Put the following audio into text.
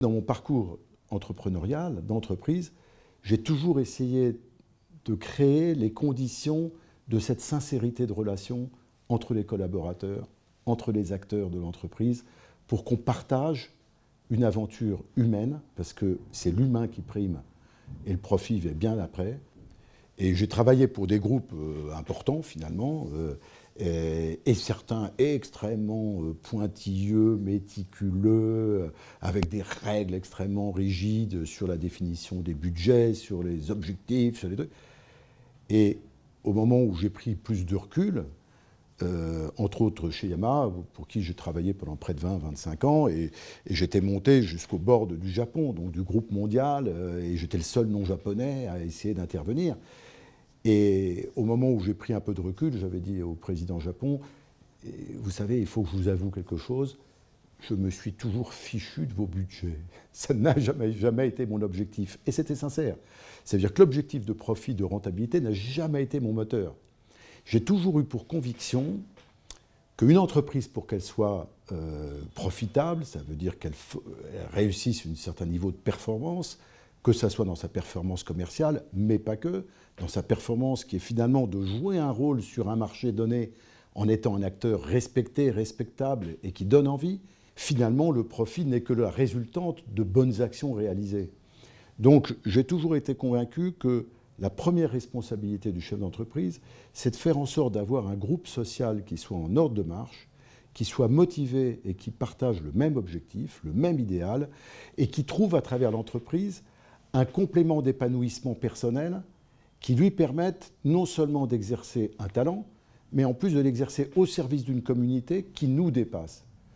Dans mon parcours entrepreneurial, d'entreprise, j'ai toujours essayé de créer les conditions de cette sincérité de relation entre les collaborateurs, entre les acteurs de l'entreprise, pour qu'on partage une aventure humaine, parce que c'est l'humain qui prime et le profit vient bien après. Et j'ai travaillé pour des groupes importants, finalement, et certains extrêmement pointilleux, méticuleux, avec des règles extrêmement rigides sur la définition des budgets, sur les objectifs, sur les trucs. Et au moment où j'ai pris plus de recul, entre autres chez Yamaha, pour qui j'ai travaillé pendant près de 20-25 ans, et j'étais monté jusqu'au bord du Japon, donc du groupe mondial, et j'étais le seul non-japonais à essayer d'intervenir. Et au moment où j'ai pris un peu de recul, j'avais dit au président Japon, vous savez, il faut que je vous avoue quelque chose, je me suis toujours fichu de vos budgets. Ça n'a jamais été mon objectif. Et c'était sincère. C'est-à-dire que l'objectif de profit, de rentabilité n'a jamais été mon moteur. J'ai toujours eu pour conviction qu'une entreprise, pour qu'elle soit profitable, ça veut dire qu'elle réussisse un certain niveau de performance, que ça soit dans sa performance commerciale, mais pas que, dans sa performance qui est finalement de jouer un rôle sur un marché donné en étant un acteur respecté, respectable et qui donne envie, finalement le profit n'est que la résultante de bonnes actions réalisées. Donc j'ai toujours été convaincu que la première responsabilité du chef d'entreprise, c'est de faire en sorte d'avoir un groupe social qui soit en ordre de marche, qui soit motivé et qui partage le même objectif, le même idéal, et qui trouve à travers l'entreprise un complément d'épanouissement personnel qui lui permette non seulement d'exercer un talent, mais en plus de l'exercer au service d'une communauté qui nous dépasse.